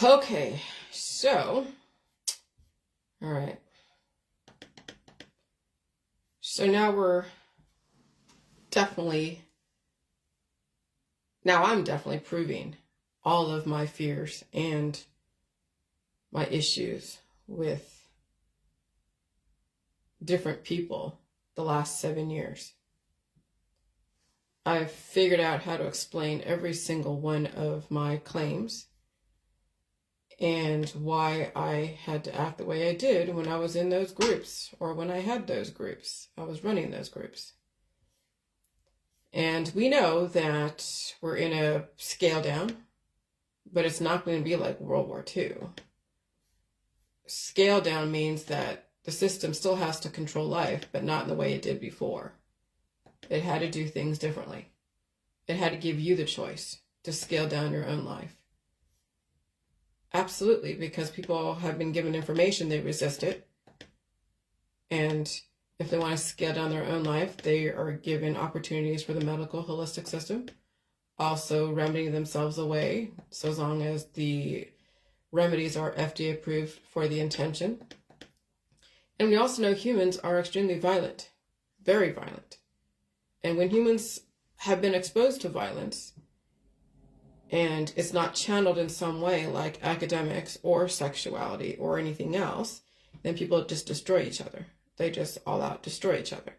Okay, so, all right. So definitely, now I'm definitely proving all of my fears and my issues with different people the last 7 years. I've figured out how to explain every single one of my claims and why I had to act the way I did when I was in those groups, or when I had those groups. I was running those groups. And we know that we're in a scale down, but it's not going to be like World War II. Scale down means that the system still has to control life, but not in the way it did before. It had to do things differently. It had to give you the choice to scale down your own life. Absolutely, because people have been given information, they resist it. And if they want to scale down their own life, they are given opportunities for the medical holistic system, also remedying themselves away, so as long as the remedies are FDA approved for the intention. And we also know humans are extremely violent, very violent. And when humans have been exposed to violence, and it's not channeled in some way like academics or sexuality or anything else, then people just destroy each other. They just all out destroy each other.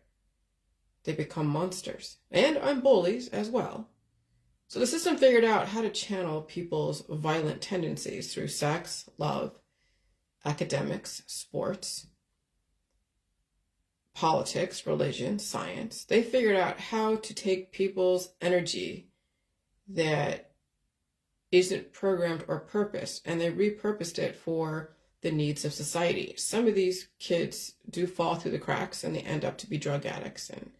They become monsters. And bullies as well. So the system figured out how to channel people's violent tendencies through sex, love, academics, sports, politics, religion, science. They figured out how to take people's energy that isn't programmed or purposed, and they repurposed it for the needs of society. Some of these kids do fall through the cracks, and they end up to be drug addicts and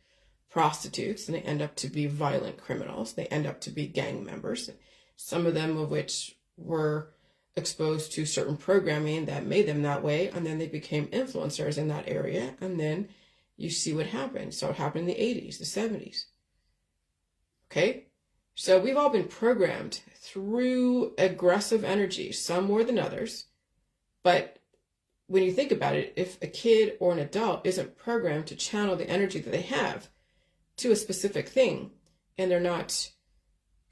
prostitutes, and they end up to be violent criminals. They end up to be gang members, some of them of which were exposed to certain programming that made them that way, and then they became influencers in that area, and then you see what happened. So it happened in the 80s, the 70s. Okay? So we've all been programmed through aggressive energy, some more than others. But when you think about it, if a kid or an adult isn't programmed to channel the energy that they have to a specific thing, and they're not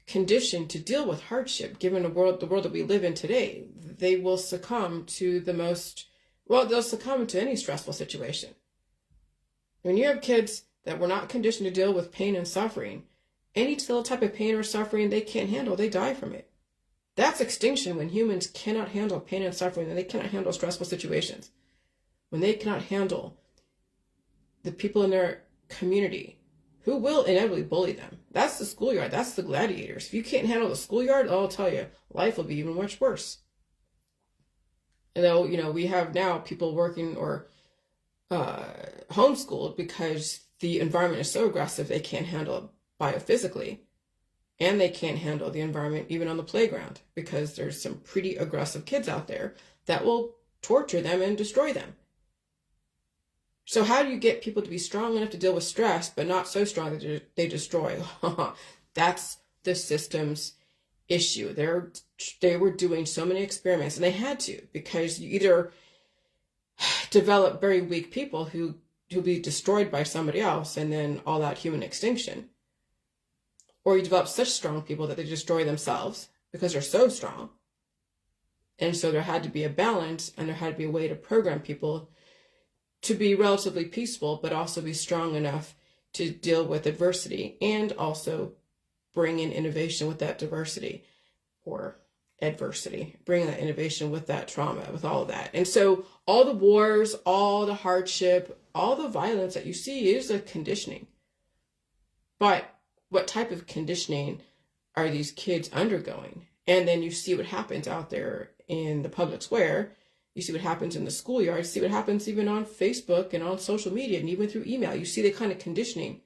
conditioned to deal with hardship, given the world that we live in today, they will succumb to they'll succumb to any stressful situation. When you have kids that were not conditioned to deal with pain and suffering, any little type of pain or suffering they can't handle, they die from it. That's extinction, when humans cannot handle pain and suffering, and they cannot handle stressful situations. When they cannot handle the people in their community who will inevitably bully them. That's the schoolyard. That's the gladiators. If you can't handle the schoolyard, I'll tell you, life will be even much worse. And though, we have now people working or homeschooled because the environment is so aggressive they can't handle it biophysically, and they can't handle the environment even on the playground, because there's some pretty aggressive kids out there that will torture them and destroy them. So how do you get people to be strong enough to deal with stress, but not so strong that they destroy? That's the system's issue. They were doing so many experiments, and they had to, because you either develop very weak people who be destroyed by somebody else and then all out human extinction, or you develop such strong people that they destroy themselves because they're so strong. And so there had to be a balance, and there had to be a way to program people to be relatively peaceful, but also be strong enough to deal with adversity, and also bring in innovation with that diversity or adversity, bring that innovation with that trauma, with all of that. And so all the wars, all the hardship, all the violence that you see is a conditioning. But what type of conditioning are these kids undergoing? And then you see what happens out there in the public square. You see what happens in the schoolyard. You see what happens even on Facebook and on social media and even through email. You see the kind of conditioning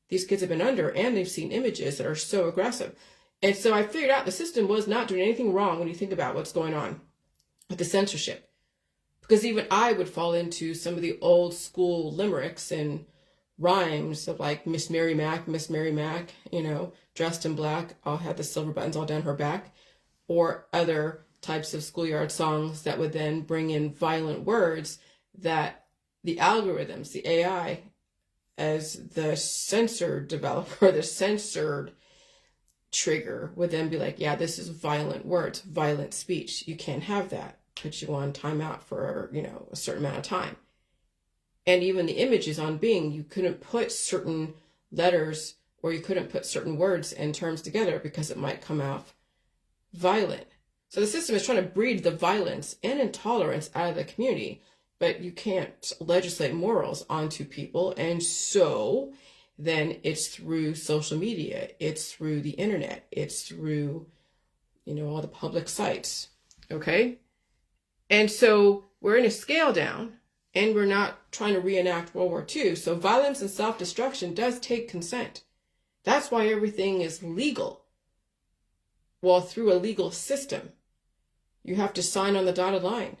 these kids have been under, and they've seen images that are so aggressive. And so I figured out the system was not doing anything wrong when you think about what's going on with the censorship. Because even I would fall into some of the old school limericks and rhymes of like Miss Mary Mac, dressed in black, all had the silver buttons all down her back, or other types of schoolyard songs that would then bring in violent words that the algorithms, the AI, as the censored developer, the censored trigger, would then be like, yeah, this is violent words, violent speech. You can't have that. Put you on timeout for, a certain amount of time. And even the images on Bing, you couldn't put certain letters or you couldn't put certain words and terms together because it might come out violent. So the system is trying to breed the violence and intolerance out of the community, but you can't legislate morals onto people. And so then it's through social media, it's through the internet, it's through, all the public sites. Okay? And so we're in a scale down, and we're not trying to reenact World War II. So violence and self-destruction does take consent. That's why everything is legal. Well, through a legal system, you have to sign on the dotted line.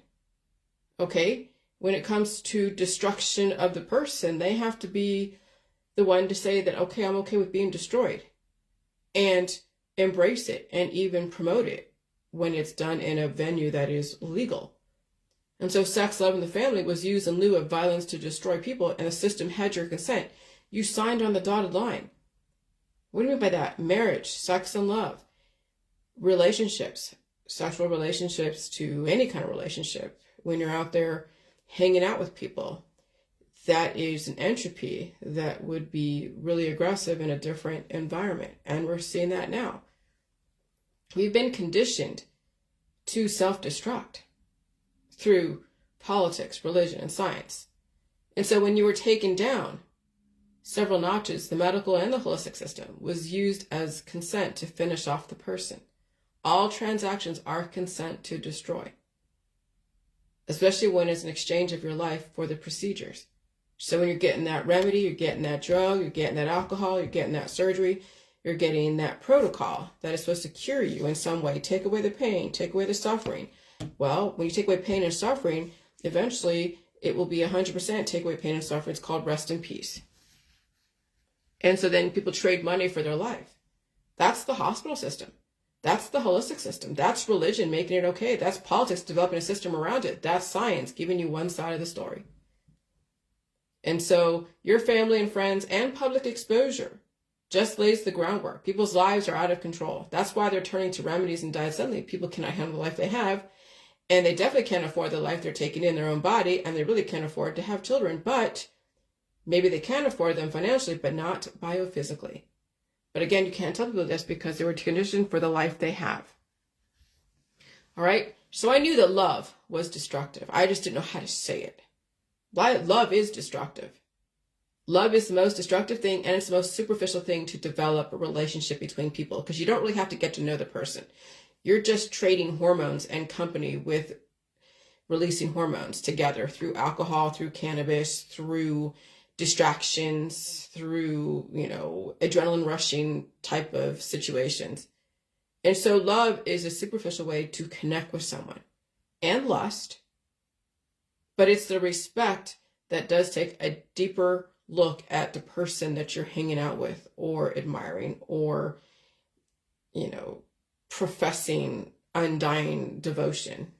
Okay? When it comes to destruction of the person, they have to be the one to say that, okay, I'm okay with being destroyed, and embrace it and even promote it when it's done in a venue that is legal. And so sex, love, and the family was used in lieu of violence to destroy people, and the system had your consent. You signed on the dotted line. What do you mean by that? Marriage, sex, and love. Relationships, sexual relationships to any kind of relationship. When you're out there hanging out with people, that is an entropy that would be really aggressive in a different environment. And we're seeing that now. We've been conditioned to self-destruct through politics, religion, and science. And so when you were taken down several notches, the medical and the holistic system was used as consent to finish off the person. All transactions are consent to destroy, especially when it's an exchange of your life for the procedures. So when you're getting that remedy, you're getting that drug, you're getting that alcohol, you're getting that surgery, you're getting that protocol that is supposed to cure you in some way, take away the pain, take away the suffering. Well, when you take away pain and suffering, eventually it will be 100% take away pain and suffering. It's called rest in peace. And so then people trade money for their life. That's the hospital system. That's the holistic system. That's religion making it okay. That's politics developing a system around it. That's science giving you one side of the story. And so your family and friends and public exposure just lays the groundwork. People's lives are out of control. That's why they're turning to remedies and diet suddenly. People cannot handle the life they have, and they definitely can't afford the life they're taking in their own body, and they really can't afford to have children. But maybe they can afford them financially, but not biophysically. But again, you can't tell people this because they were conditioned for the life they have. All right? So I knew that love was destructive. I just didn't know how to say it. Love is destructive. Love is the most destructive thing, and it's the most superficial thing to develop a relationship between people, because you don't really have to get to know the person. You're just trading hormones and company with releasing hormones together through alcohol, through cannabis, through distractions, through, adrenaline rushing type of situations. And so love is a superficial way to connect with someone, and lust, but it's the respect that does take a deeper look at the person that you're hanging out with or admiring or, professing undying devotion.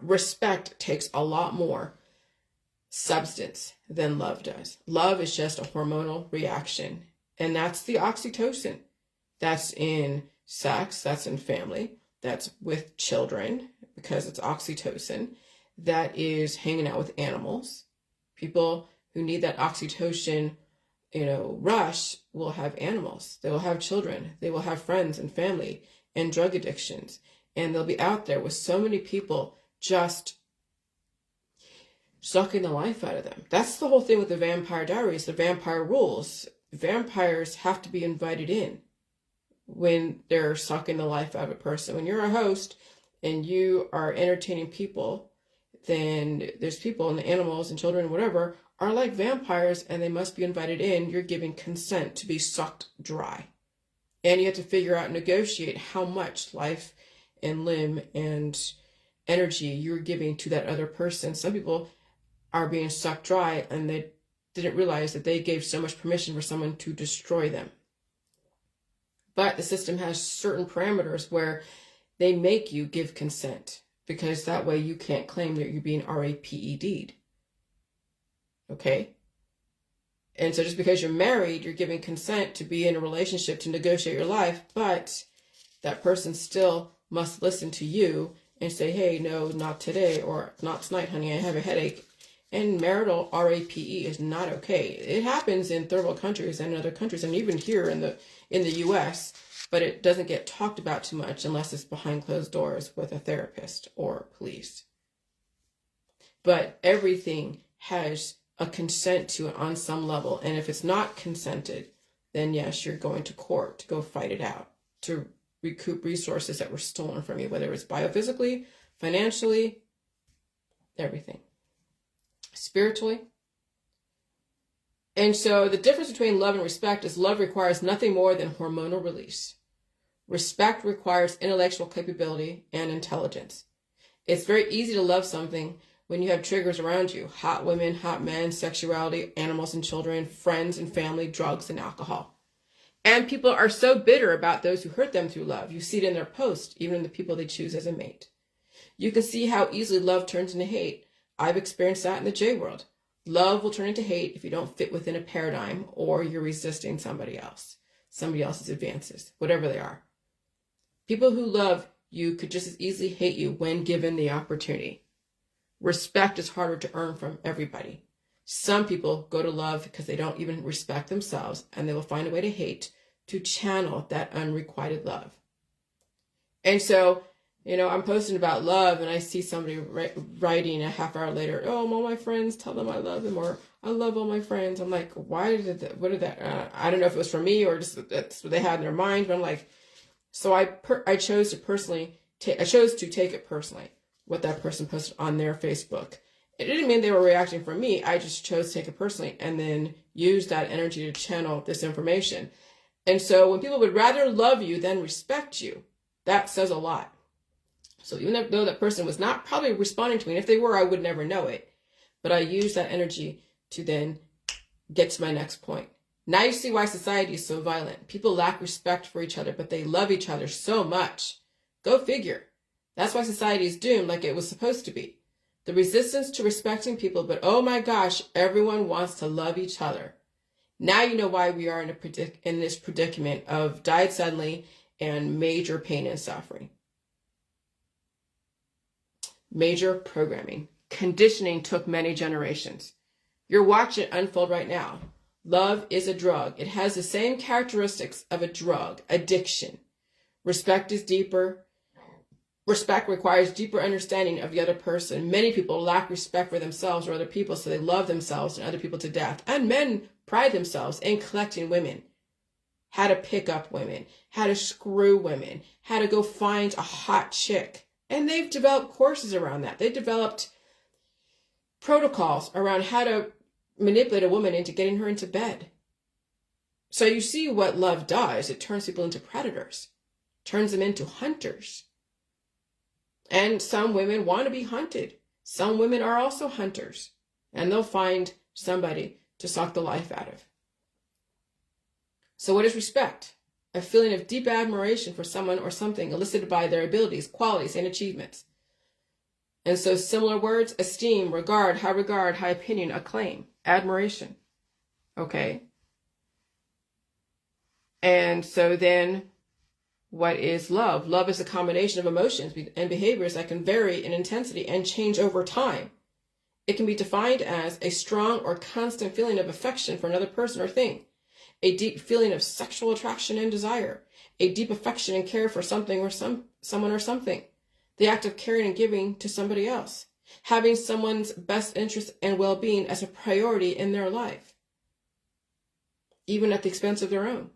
Respect takes a lot more substance than love does. Love is just a hormonal reaction, and that's the oxytocin. That's in sex, that's in family, that's with children because it's oxytocin. That is hanging out with animals. People who need that oxytocin, rush will have animals. They will have children. They will have friends and family and drug addictions. And they'll be out there with so many people just sucking the life out of them. That's the whole thing with the Vampire Diaries, the vampire rules. Vampires have to be invited in when they're sucking the life out of a person. When you're a host and you are entertaining people, then there's people and the animals and children, whatever, are like vampires, and they must be invited in. You're giving consent to be sucked dry. And you have to figure out, negotiate how much life and limb and energy you're giving to that other person. Some people are being sucked dry, and they didn't realize that they gave so much permission for someone to destroy them. But the system has certain parameters where they make you give consent, because that way you can't claim that you're being RAPED'd. Okay? And so just because you're married, you're giving consent to be in a relationship to negotiate your life, but that person still must listen to you and say, hey, no, not today, or not tonight, honey, I have a headache. And marital RAPE is not okay. It happens in third world countries and in other countries, and even here in the US, but it doesn't get talked about too much unless it's behind closed doors with a therapist or police. But everything has a consent to it on some level, and if it's not consented, then yes, you're going to court to go fight it out, to recoup resources that were stolen from you, whether it's biophysically, financially, everything. Spiritually. And so the difference between love and respect is love requires nothing more than hormonal release. Respect requires intellectual capability and intelligence. It's very easy to love something when you have triggers around you: hot women, hot men, sexuality, animals and children, friends and family, drugs and alcohol. And people are so bitter about those who hurt them through love. You see it in their posts, even in the people they choose as a mate. You can see how easily love turns into hate. I've experienced that in the J world. Love will turn into hate if you don't fit within a paradigm, or you're resisting somebody else's advances, whatever they are. People who love you could just as easily hate you when given the opportunity. Respect is harder to earn from everybody. Some people go to love because they don't even respect themselves, and they will find a way to hate to channel that unrequited love. And so, I'm posting about love, and I see somebody writing a half hour later, oh, all my friends, tell them I love them, or I love all my friends. I'm like, what did that, I don't know if it was for me or just that's what they had in their mind, but I'm like, so I chose to take it personally, what that person posted on their Facebook. It didn't mean they were reacting for me. I just chose to take it personally and then use that energy to channel this information. And so when people would rather love you than respect you, that says a lot. So even though that person was not probably responding to me, and if they were, I would never know it. But I used that energy to then get to my next point. Now you see why society is so violent. People lack respect for each other, but they love each other so much. Go figure. That's why society is doomed like it was supposed to be. The resistance to respecting people, but oh my gosh, everyone wants to love each other. Now you know why we are in this predicament of died suddenly and major pain and suffering. Major programming. Conditioning took many generations. You're watching it unfold right now. Love is a drug. It has the same characteristics of a drug, addiction. Respect is deeper. Respect requires deeper understanding of the other person. Many people lack respect for themselves or other people, so they love themselves and other people to death. And men pride themselves in collecting women. How to pick up women, how to screw women, how to go find a hot chick. And they've developed courses around that. They developed protocols around how to manipulate a woman into getting her into bed. So you see what love does. It turns people into predators, turns them into hunters. And some women want to be hunted. Some women are also hunters, and they'll find somebody to suck the life out of. So what is respect? A feeling of deep admiration for someone or something elicited by their abilities, qualities, and achievements. And so similar words: esteem, regard, high opinion, acclaim, admiration. Okay. And so then what is love? Love is a combination of emotions and behaviors that can vary in intensity and change over time. It can be defined as a strong or constant feeling of affection for another person or thing, a deep feeling of sexual attraction and desire, a deep affection and care for something or someone or something, the act of caring and giving to somebody else, having someone's best interest and well-being as a priority in their life, even at the expense of their own.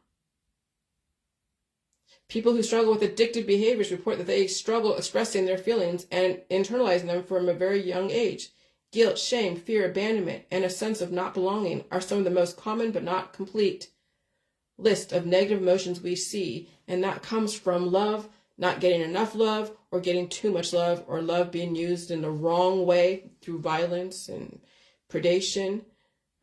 People who struggle with addictive behaviors report that they struggle expressing their feelings and internalizing them from a very young age. Guilt, shame, fear, abandonment, and a sense of not belonging are some of the most common but not complete list of negative emotions we see, and that comes from love, not getting enough love, or getting too much love, or love being used in the wrong way through violence and predation.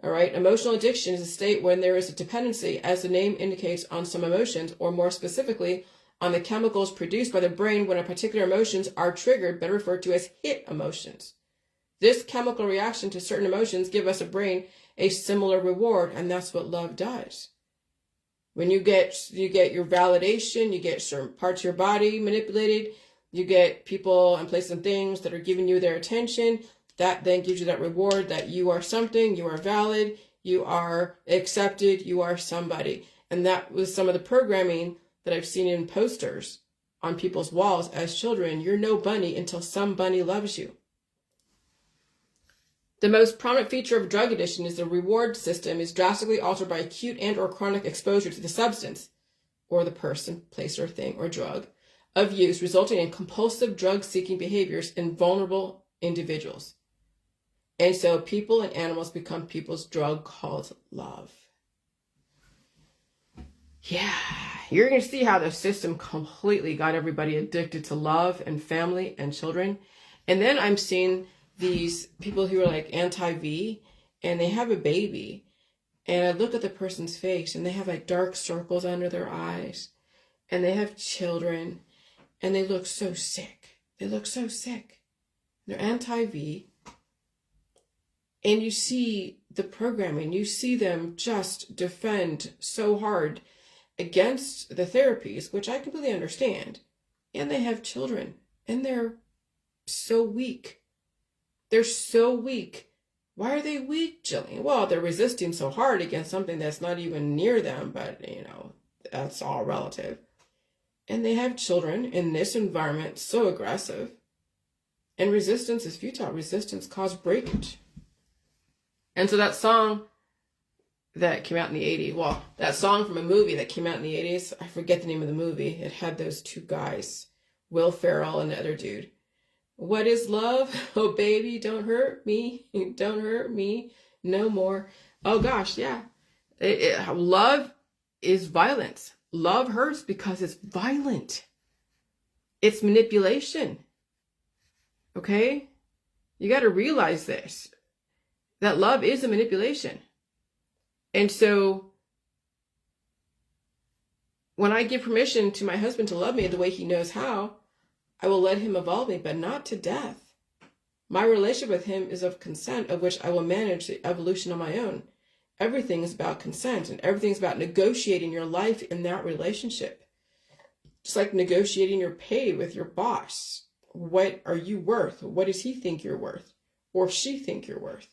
All right. Emotional addiction is a state when there is a dependency, as the name indicates, on some emotions, or more specifically, on the chemicals produced by the brain when a particular emotions are triggered, better referred to as hit emotions. This chemical reaction to certain emotions give us a brain a similar reward, and that's what love does. When you get your validation, you get certain parts of your body manipulated, you get people and places and things that are giving you their attention, that then gives you that reward that you are something, you are valid, you are accepted, you are somebody. And that was some of the programming that I've seen in posters on people's walls as children. You're no bunny until some bunny loves you. The most prominent feature of drug addiction is the reward system is drastically altered by acute and or chronic exposure to the substance, or the person, place, or thing, or drug, of use, resulting in compulsive drug-seeking behaviors in vulnerable individuals. And so people and animals become people's drug called love. Yeah, you're going to see how the system completely got everybody addicted to love and family and children. And then I'm seeing these people who are like anti-V, and they have a baby, and I look at the person's face, and they have like dark circles under their eyes, and they have children, and they look so sick. They look so sick. They're anti-V, and you see the programming. You see them just defend so hard against the therapies, which I completely understand, and they have children, and they're so weak. They're so weak. Why are they weak, Jillian? Well, they're resisting so hard against something that's not even near them, but, that's all relative. And they have children in this environment so aggressive. And resistance is futile. Resistance causes breakage. And so that song that came out in the 80s, well, that song from a movie that came out in the 80s, I forget the name of the movie. It had those two guys, Will Ferrell and the other dude. What is love? Oh, baby, don't hurt me. Don't hurt me no more. Oh, gosh, yeah. Love is violence. Love hurts because it's violent. It's manipulation. Okay? You got to realize this, that love is a manipulation. And so when I give permission to my husband to love me the way he knows how, I will let him evolve me, but not to death. My relationship with him is of consent, of which I will manage the evolution on my own. Everything is about consent, and everything is about negotiating your life in that relationship. Just like negotiating your pay with your boss. What are you worth? What does he think you're worth? Or she think you're worth?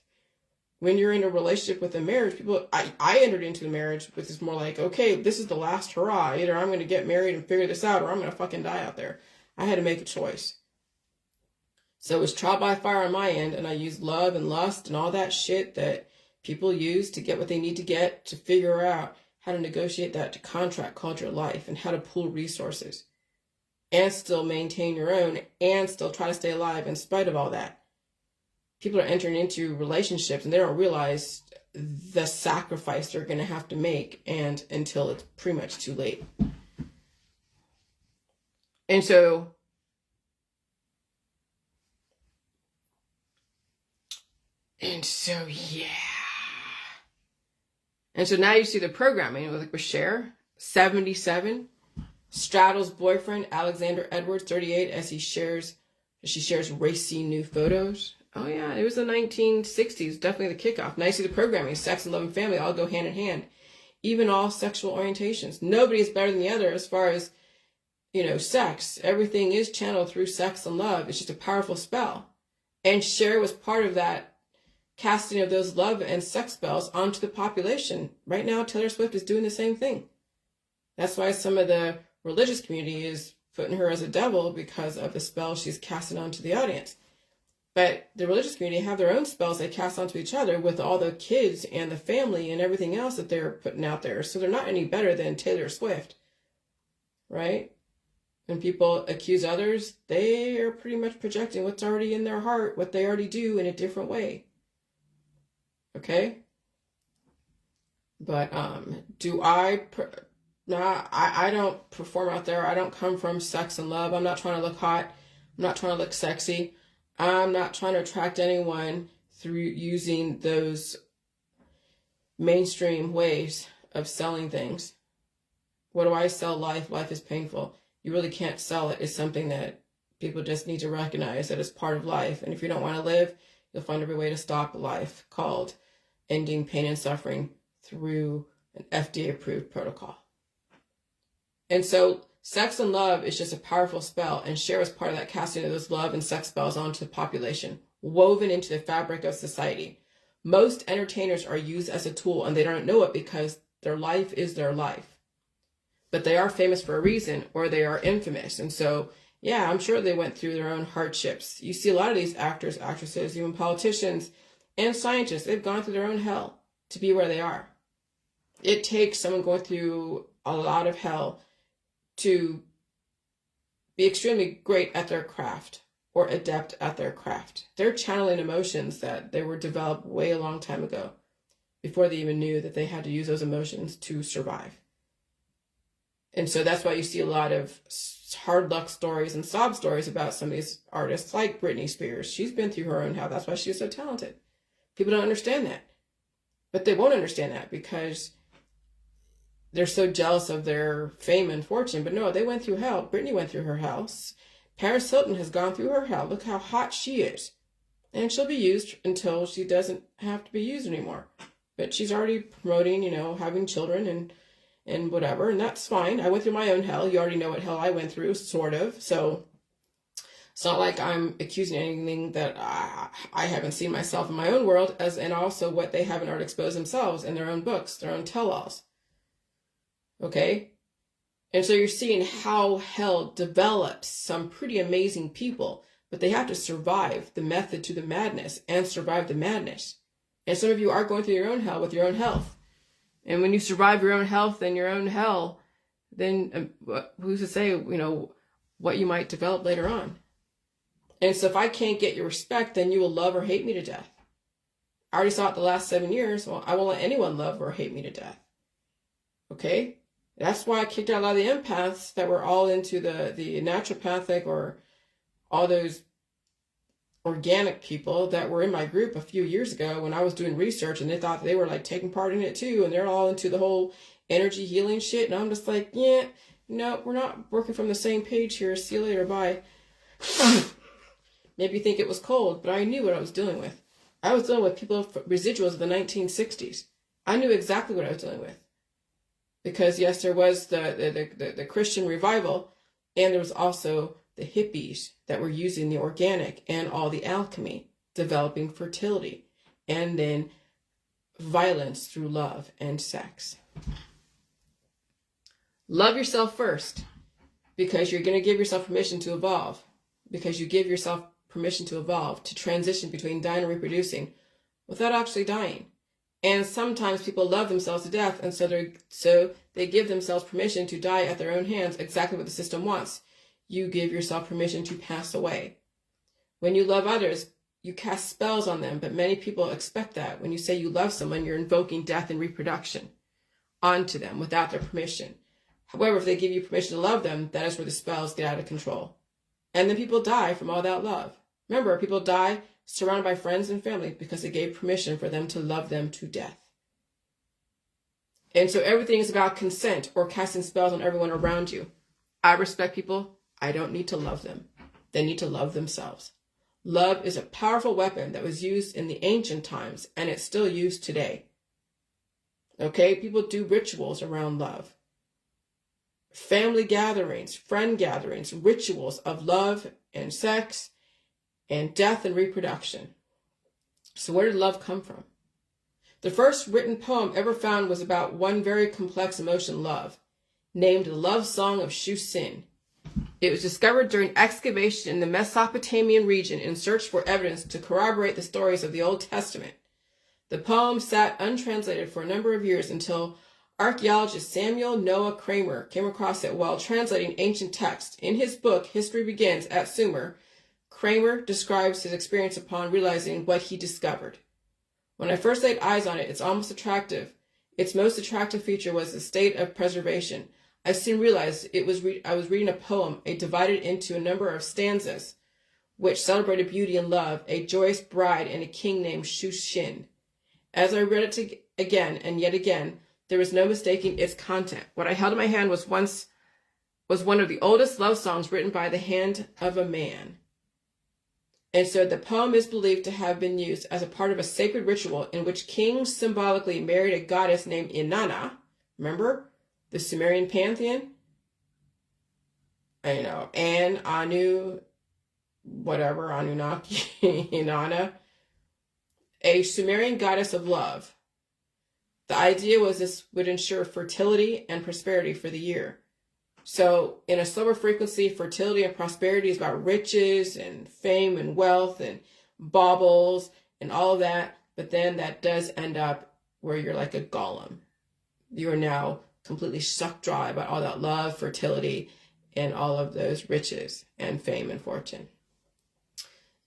When you're in a relationship with a marriage, I entered into the marriage with this more like, okay, this is the last hurrah. Either I'm going to get married and figure this out, or I'm going to fucking die out there. I had to make a choice. So it was trial by fire on my end, and I used love and lust and all that shit that people use to get what they need to get, to figure out how to negotiate that, to contract called your life, and how to pool resources and still maintain your own and still try to stay alive in spite of all that. People are entering into relationships and they don't realize the sacrifice they're going to have to make, and until it's pretty much too late. And so yeah. And so now you see the programming with Cher, 77, straddles boyfriend Alexander Edwards, 38, as she shares racy new photos. Oh yeah, it was the 1960s, definitely the kickoff. Now you see the programming, sex and love and family all go hand in hand. Even all sexual orientations. Nobody is better than the other as far as sex. Everything is channeled through sex and love. It's just a powerful spell. And Cher was part of that casting of those love and sex spells onto the population. Right now, Taylor Swift is doing the same thing. That's why some of the religious community is putting her as a devil, because of the spell she's casting onto the audience. But the religious community have their own spells they cast onto each other with all the kids and the family and everything else that they're putting out there. So they're not any better than Taylor Swift, right? When people accuse others, they are pretty much projecting what's already in their heart, what they already do in a different way. Okay? But I don't perform out there. I don't come from sex and love. I'm not trying to look hot. I'm not trying to look sexy. I'm not trying to attract anyone through using those mainstream ways of selling things. What do I sell? Life. Life is painful. you really can't sell it. It's something that people just need to recognize that it's part of life. And if you don't want to live, you'll find every way to stop life, called ending pain and suffering through an FDA-approved protocol. And so sex and love is just a powerful spell, and Cher is part of that casting of those love and sex spells onto the population, woven into the fabric of society. Most entertainers are used as a tool, and they don't know it because their life is their life. But they are famous for a reason, or they are infamous. And so, yeah, I'm sure they went through their own hardships. You see a lot of these actors, actresses, even politicians, and scientists, they've gone through their own hell to be where they are. It takes someone going through a lot of hell to be extremely great at their craft or adept at their craft. They're channeling emotions that they were developed way a long time ago, before they even knew that they had to use those emotions to survive. And so that's why you see a lot of hard luck stories and sob stories about some of these artists, like Britney Spears. She's been through her own hell. That's why she's so talented. People don't understand that. But they won't understand that because they're so jealous of their fame and fortune. But no, they went through hell. Britney went through her hell. Paris Hilton has gone through her hell. Look how hot she is. And she'll be used until she doesn't have to be used anymore. But she's already promoting, having children and whatever. And that's fine. I went through my own hell. You already know what hell I went through, sort of. So it's not like I'm accusing anything that I haven't seen myself in my own world, and also what they haven't already exposed themselves in their own books, their own tell-alls. Okay? And so you're seeing how hell develops some pretty amazing people, but they have to survive the method to the madness and survive the madness. And some of you are going through your own hell with your own health. And when you survive your own health and your own hell, then who's to say, what you might develop later on? And so if I can't get your respect, then you will love or hate me to death. I already saw it the last 7 years. Well, I won't let anyone love or hate me to death. Okay? That's why I kicked out a lot of the empaths that were all into the naturopathic or all those organic people that were in my group a few years ago when I was doing research, and they thought they were like taking part in it too. And they're all into the whole energy healing shit. And I'm just like, yeah, no, we're not working from the same page here. See you later. Bye. Maybe you think it was cold, but I knew what I was dealing with. I was dealing with people, residuals of the 1960s. I knew exactly what I was dealing with. Because yes, there was the Christian revival, and there was also the hippies that were using the organic and all the alchemy, developing fertility, and then violence through love and sex. Love yourself first, because you're going to give yourself permission to evolve, because you give yourself permission to evolve, to transition between dying and reproducing without actually dying. And sometimes people love themselves to death, and so they give themselves permission to die at their own hands, exactly what the system wants. You give yourself permission to pass away. When you love others, you cast spells on them, but many people expect that. When you say you love someone, you're invoking death and reproduction onto them without their permission. However, if they give you permission to love them, that is where the spells get out of control. And then people die from all that love. Remember, people die surrounded by friends and family because they gave permission for them to love them to death. And so everything is about consent or casting spells on everyone around you. I respect people. I don't need to love them. They need to love themselves. Love is a powerful weapon that was used in the ancient times, and it's still used today. Okay? People do rituals around love. Family gatherings, friend gatherings, rituals of love and sex and death and reproduction. So where did love come from? The first written poem ever found was about one very complex emotion, love, named The Love Song of Shu Sin. It was discovered during excavation in the Mesopotamian region in search for evidence to corroborate the stories of the Old Testament. The poem sat untranslated for a number of years until archaeologist Samuel Noah Kramer came across it while translating ancient texts. In his book, History Begins at Sumer, Kramer describes his experience upon realizing what he discovered. When I first laid eyes on it, it's almost attractive. Its most attractive feature was the state of preservation. I soon realized I was reading a poem, divided into a number of stanzas, which celebrated beauty and love, a joyous bride and a king named Shu Xin. As I read it again and yet again, there was no mistaking its content. What I held in my hand was once was one of the oldest love songs written by the hand of a man. And so the poem is believed to have been used as a part of a sacred ritual in which kings symbolically married a goddess named Inanna. Remember the Sumerian pantheon? Anu, whatever, Anunnaki, Inanna, a Sumerian goddess of love. The idea was this would ensure fertility and prosperity for the year. So in a slower frequency, fertility and prosperity is about riches and fame and wealth and baubles and all of that. But then that does end up where you're like a golem. You are now completely sucked dry by all that love, fertility, and all of those riches and fame and fortune.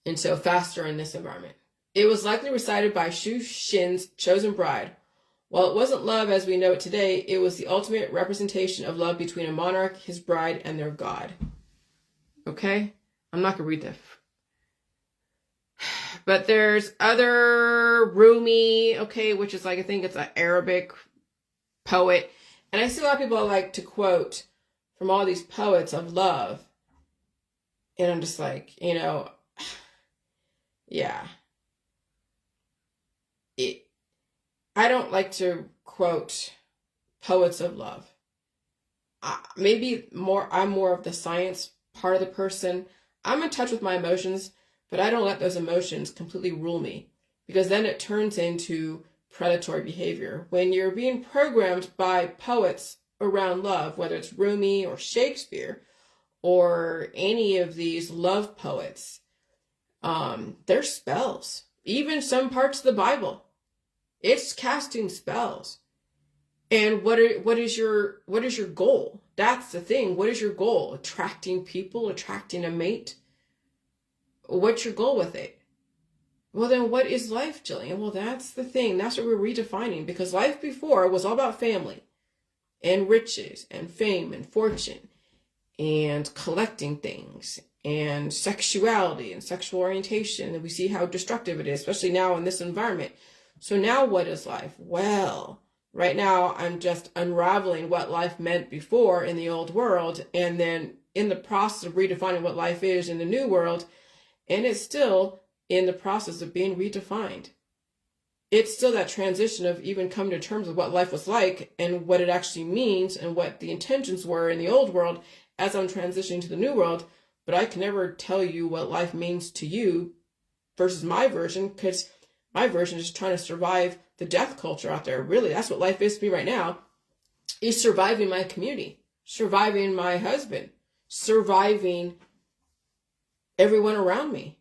And so faster in this environment. It was likely recited by Shu Xin's chosen bride. While it wasn't love as we know it today, it was the ultimate representation of love between a monarch, his bride, and their god. Okay? I'm not going to read that. But there's other Rumi, okay, which is like, I think it's an Arabic poet. And I see a lot of people like to quote from all these poets of love. And I'm just like, yeah. I don't like to quote poets of love. I'm more of the science part of the person. I'm in touch with my emotions, but I don't let those emotions completely rule me, because then it turns into predatory behavior. When you're being programmed by poets around love, whether it's Rumi or Shakespeare or any of these love poets, they're spells. Even some parts of the Bible. It's casting spells. And what is your goal? That's the thing. What is your goal? Attracting people, attracting a mate? What's your goal with it? Well, then what is life, Jillian? Well, that's the thing. That's what we're redefining, because life before was all about family and riches and fame and fortune and collecting things and sexuality and sexual orientation. And we see how destructive it is, especially now in this environment. So now what is life? Well, right now I'm just unraveling what life meant before in the old world, and then in the process of redefining what life is in the new world, and it's still in the process of being redefined. It's still that transition of even coming to terms with what life was like and what it actually means and what the intentions were in the old world as I'm transitioning to the new world. But I can never tell you what life means to you versus my version, because my version is trying to survive the death culture out there. Really, that's what life is to me right now, is surviving my community, surviving my husband, surviving everyone around me.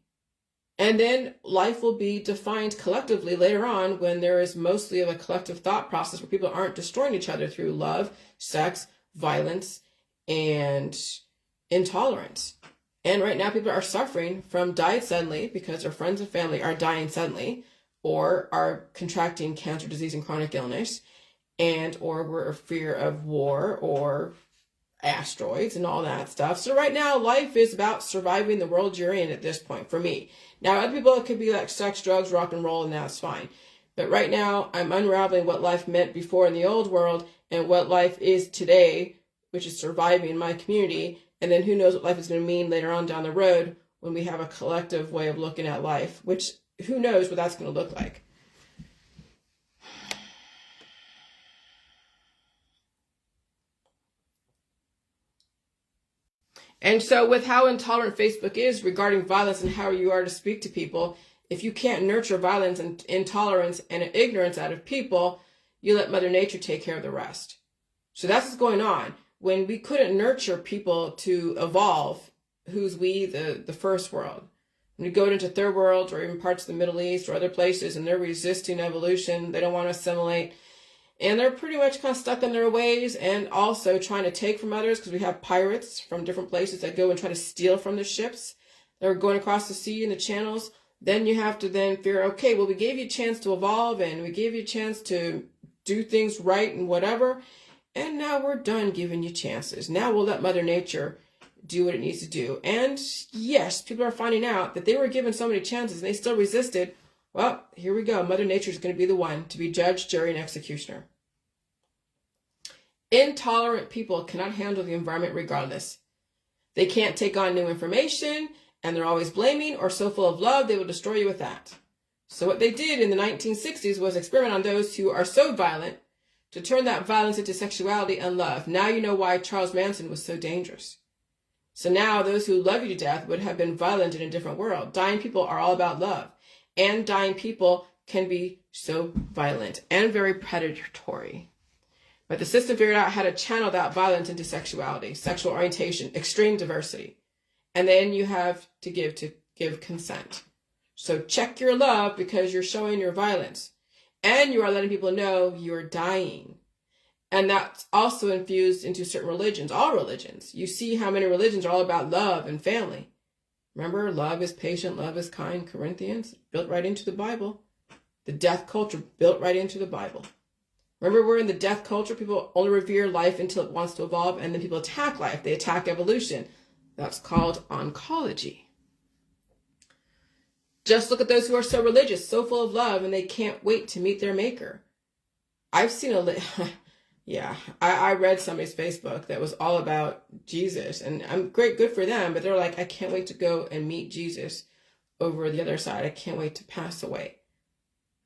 And then life will be defined collectively later on, when there is mostly of a collective thought process where people aren't destroying each other through love, sex, violence, and intolerance. And right now people are suffering from dying suddenly because their friends and family are dying suddenly, or are contracting cancer, disease, and chronic illness, and or we're in fear of war or asteroids and all that stuff. So right now, life is about surviving the world you're in at this point, for me. Now, other people, it could be like sex, drugs, rock and roll, and that's fine. But right now, I'm unraveling what life meant before in the old world and what life is today, which is surviving my community. And then who knows what life is going to mean later on down the road when we have a collective way of looking at life, which who knows what that's going to look like. And so with how intolerant Facebook is regarding violence and how you are to speak to people, if you can't nurture violence and intolerance and ignorance out of people, you let Mother Nature take care of the rest. So that's what's going on. When we couldn't nurture people to evolve, who's we, the first world. When we go into third world or even parts of the Middle East or other places, and they're resisting evolution, they don't want to assimilate, and they're pretty much kind of stuck in their ways, and also trying to take from others, because we have pirates from different places that go and try to steal from the ships that are going across the sea and the channels. Then you have to then fear, okay, well, we gave you a chance to evolve, and we gave you a chance to do things right and whatever, and now we're done giving you chances. Now we'll let Mother Nature do what it needs to do. And yes, people are finding out that they were given so many chances and they still resisted. Well, here we go. Mother Nature is going to be the one to be judge, jury, and executioner. Intolerant people cannot handle the environment regardless. They can't take on new information, and they're always blaming or so full of love they will destroy you with that. So what they did in the 1960s was experiment on those who are so violent to turn that violence into sexuality and love. Now you know why Charles Manson was so dangerous. So now those who love you to death would have been violent in a different world. Dying people are all about love. And dying people can be so violent and very predatory. But the system figured out how to channel that violence into sexuality, sexual orientation, extreme diversity. And then you have to give consent. So check your love because you're showing your violence. And you are letting people know you're dying. And that's also infused into certain religions, all religions. You see how many religions are all about love and family. Remember, love is patient, love is kind, Corinthians, built right into the Bible. The death culture built right into the Bible. Remember, we're in the death culture. People only revere life until it wants to evolve, and then people attack life. They attack evolution. That's called oncology. Just look at those who are so religious, so full of love, and they can't wait to meet their maker. I've seen I read somebody's Facebook that was all about Jesus, and I'm good for them, but they're like, I can't wait to go and meet Jesus over the other side. I can't wait to pass away.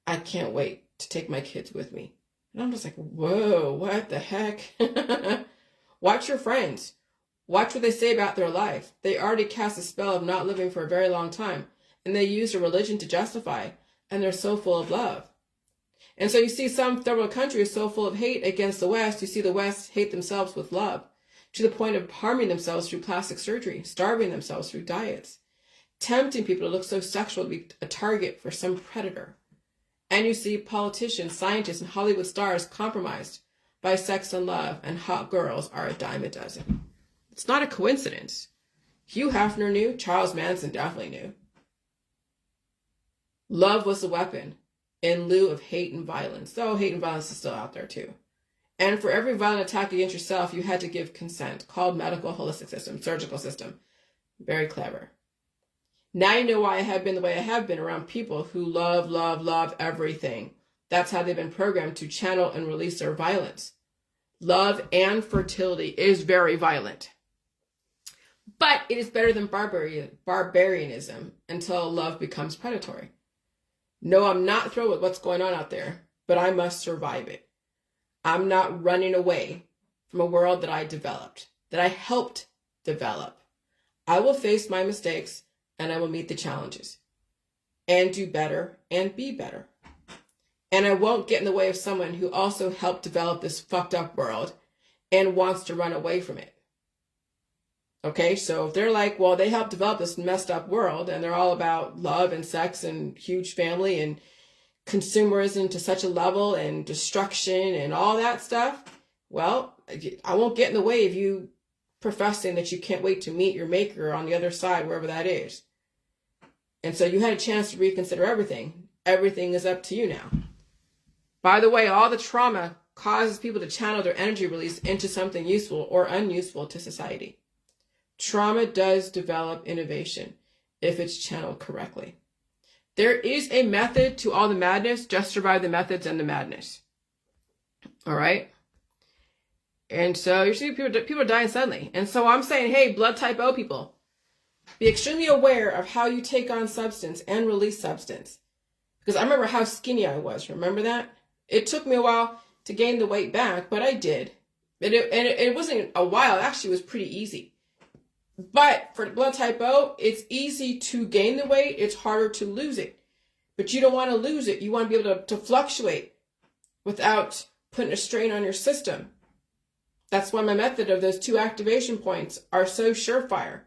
I can't wait to take my kids with me. And I'm just like, whoa, what the heck? Watch your friends. Watch what they say about their life. They already cast a spell of not living for a very long time, and they use a religion to justify, and they're so full of love. And so you see some third world countries so full of hate against the West, you see the West hate themselves with love, to the point of harming themselves through plastic surgery, starving themselves through diets, tempting people to look so sexual to be a target for some predator. And you see politicians, scientists, and Hollywood stars compromised by sex and love, and hot girls are a dime a dozen. It's not a coincidence. Hugh Hefner knew, Charles Manson definitely knew. Love was the weapon in lieu of hate and violence. Though hate and violence is still out there too. And for every violent attack against yourself, you had to give consent, called medical holistic system, surgical system. Very clever. Now you know why I have been the way I have been around people who love, love, love everything. That's how they've been programmed to channel and release their violence. Love and fertility is very violent. But it is better than barbarianism until love becomes predatory. No, I'm not thrilled with what's going on out there, but I must survive it. I'm not running away from a world that I developed, that I helped develop. I will face my mistakes and I will meet the challenges and do better and be better. And I won't get in the way of someone who also helped develop this fucked up world and wants to run away from it. Okay, so if they're like, well, they helped develop this messed up world and they're all about love and sex and huge family and consumerism to such a level and destruction and all that stuff, well, I won't get in the way of you professing that you can't wait to meet your maker on the other side, wherever that is. And so you had a chance to reconsider everything. Everything is up to you now. By the way, all the trauma causes people to channel their energy release into something useful or unuseful to society. Trauma does develop innovation if it's channeled correctly. There is a method to all the madness. Just survive the methods and the madness. All right? And so you're seeing people are dying suddenly. And so I'm saying, hey, blood type O people, be extremely aware of how you take on substance and release substance. Because I remember how skinny I was. Remember that? It took me a while to gain the weight back, but I did. And it wasn't a while. It actually was pretty easy. But for blood type O, it's easy to gain the weight. It's harder to lose it. But you don't want to lose it. You want to be able to fluctuate without putting a strain on your system. That's why my method of those 2 activation points are so surefire.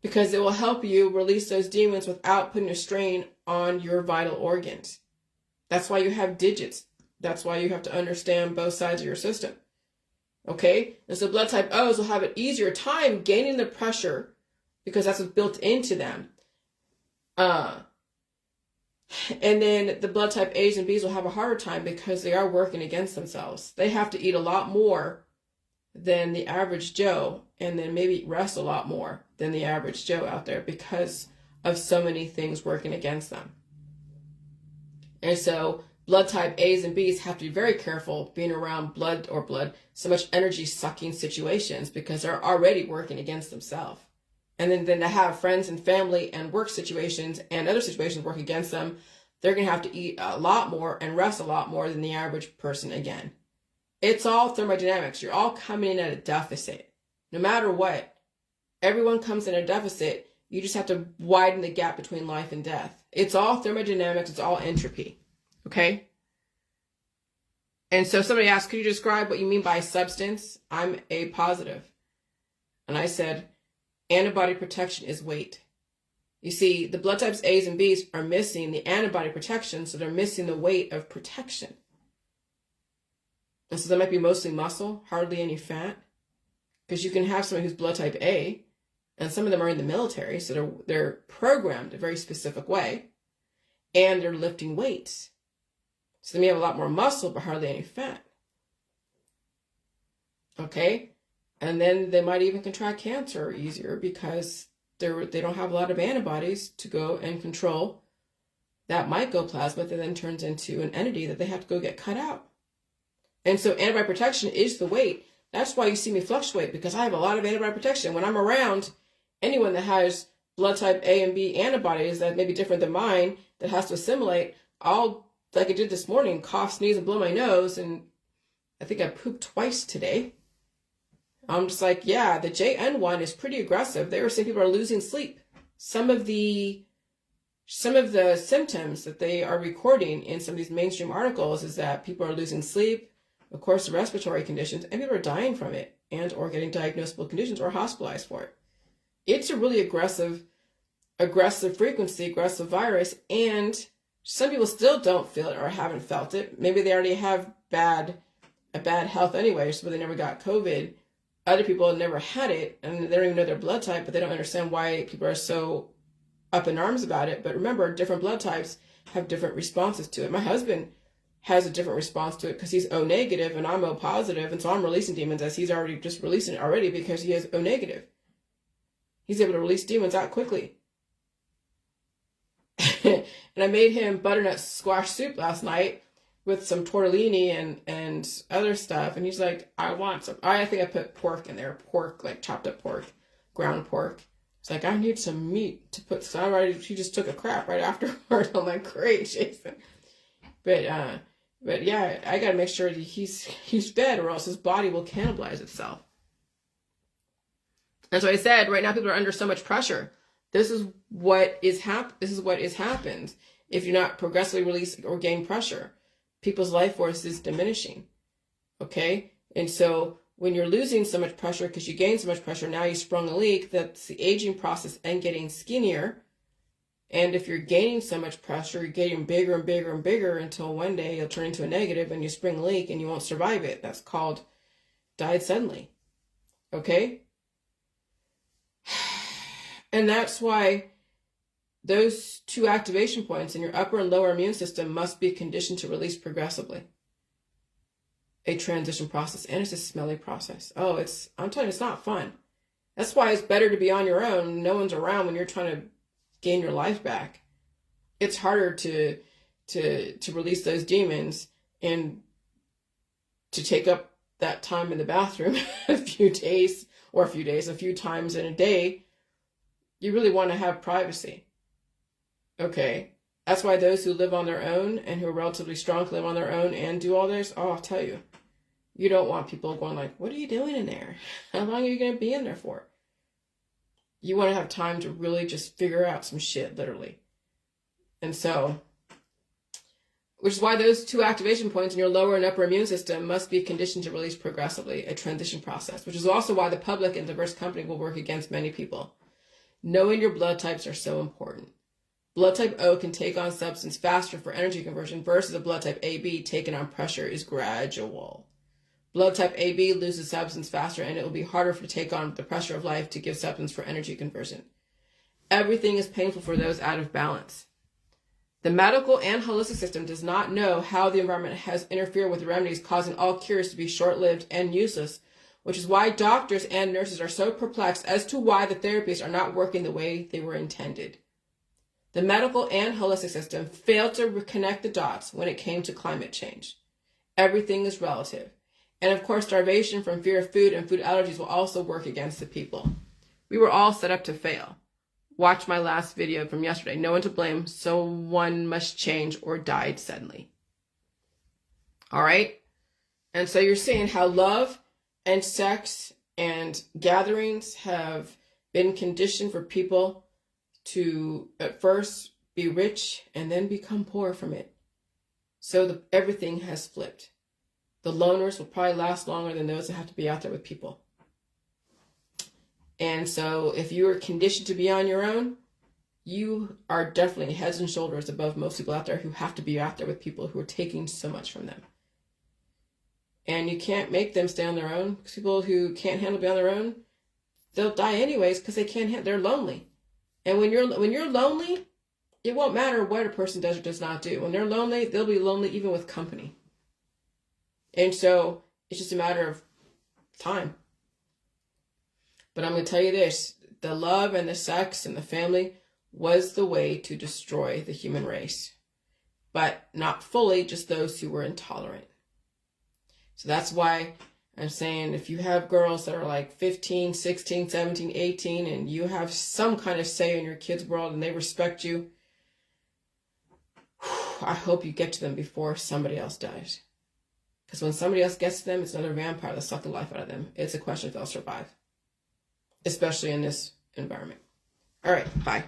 Because it will help you release those demons without putting a strain on your vital organs. That's why you have digits. That's why you have to understand both sides of your system. Okay? And so blood type O's will have an easier time gaining the pressure because that's what's built into them. And then the blood type A's and B's will have a harder time because they are working against themselves. They have to eat a lot more than the average Joe, and then maybe rest a lot more than the average Joe out there because of so many things working against them. And so blood type A's and B's have to be very careful being around so much energy sucking situations because they're already working against themselves. And then to have friends and family and work situations and other situations work against them, they're going to have to eat a lot more and rest a lot more than the average person again. It's all thermodynamics. You're all coming in at a deficit. No matter what, everyone comes in at a deficit. You just have to widen the gap between life and death. It's all thermodynamics. It's all entropy. Okay? And so somebody asked, could you describe what you mean by substance? I'm A positive. And I said, antibody protection is weight. You see, the blood types A's and B's are missing the antibody protection, so they're missing the weight of protection. And so that might be mostly muscle, hardly any fat. Because you can have someone who's blood type A, and some of them are in the military, so they're programmed a very specific way, and they're lifting weights. So they may have a lot more muscle, but hardly any fat. Okay? And then they might even contract cancer easier because they don't have a lot of antibodies to go and control that mycoplasma that then turns into an entity that they have to go get cut out. And so antibody protection is the weight. That's why you see me fluctuate, because I have a lot of antibody protection. When I'm around anyone that has blood type A and B antibodies that may be different than mine, that has to assimilate, I'll, like I did this morning, cough, sneeze, and blow my nose, and I think I pooped twice today. I'm just like, yeah, the JN one is pretty aggressive. They were saying people are losing sleep. Some of the symptoms that they are recording in some of these mainstream articles is that people are losing sleep, of course, respiratory conditions, and people are dying from it and or getting diagnosable conditions or hospitalized for it. It's a really aggressive frequency, aggressive virus, and some people still don't feel it or haven't felt it. Maybe they already have a bad health anyway, so they never got COVID. Other people have never had it, and they don't even know their blood type, but they don't understand why people are so up in arms about it. But remember, different blood types have different responses to it. My husband has a different response to it because he's O negative and I'm O positive, and so I'm releasing demons as he's already just releasing it already because he is O negative. He's able to release demons out quickly. And I made him butternut squash soup last night with some tortellini and other stuff. And he's like, I want some. I think I put pork in there. Pork, like chopped up pork, ground pork. It's like, I need some meat to put. So he just took a crap right afterward. I'm like, great, Jason. But yeah, I got to make sure that he's fed, or else his body will cannibalize itself. And so I said, right now people are under so much pressure. This is what is happened if you're not progressively release or gain pressure. People's life force is diminishing. Okay? And so when you're losing so much pressure because you gain so much pressure, now you sprung a leak, that's the aging process and getting skinnier. And if you're gaining so much pressure, you're getting bigger and bigger and bigger until one day you'll turn into a negative and you spring a leak and you won't survive it. That's called died suddenly. Okay? And that's why those two activation points in your upper and lower immune system must be conditioned to release progressively. A transition process. And it's a smelly process. Oh, I'm telling you, it's not fun. That's why it's better to be on your own. No one's around when you're trying to gain your life back. It's harder to release those demons and to take up that time in the bathroom a few times in a day. You really want to have privacy. Okay. That's why those who live on their own and who are relatively strong can live on their own and do all this. Oh, I'll tell you. You don't want people going like, what are you doing in there? How long are you going to be in there for? You want to have time to really just figure out some shit, literally. And so, which is why those two activation points in your lower and upper immune system must be conditioned to release progressively, a transition process, which is also why the public and diverse company will work against many people. Knowing your blood types are so important. Blood type O can take on substance faster for energy conversion versus a blood type AB taken on pressure is gradual. Blood type AB loses substance faster and it will be harder to take on the pressure of life to give substance for energy conversion. Everything is painful for those out of balance. The medical and holistic system does not know how the environment has interfered with the remedies, causing all cures to be short-lived and useless, which is why doctors and nurses are so perplexed as to why the therapies are not working the way they were intended. The medical and holistic system failed to connect the dots when it came to climate change. Everything is relative. And of course, starvation from fear of food and food allergies will also work against the people. We were all set up to fail. Watch my last video from yesterday. No one to blame. Someone must change or died suddenly. All right? And so you're seeing how love and sex and gatherings have been conditioned for people to at first be rich and then become poor from it. So everything has flipped. The loners will probably last longer than those that have to be out there with people. And so if you are conditioned to be on your own, you are definitely heads and shoulders above most people out there who have to be out there with people who are taking so much from them. And you can't make them stay on their own, because people who can't handle being on their own, they'll die anyways because they can't. They're lonely. And when you're lonely, it won't matter what a person does or does not do. When they're lonely, they'll be lonely even with company. And so it's just a matter of time. But I'm going to tell you this, the love and the sex and the family was the way to destroy the human race. But not fully, just those who were intolerant. So that's why I'm saying if you have girls that are like 15, 16, 17, 18, and you have some kind of say in your kids' world and they respect you, I hope you get to them before somebody else does. Because when somebody else gets to them, it's another vampire that sucked the life out of them. It's a question if they'll survive. Especially in this environment. All right, bye.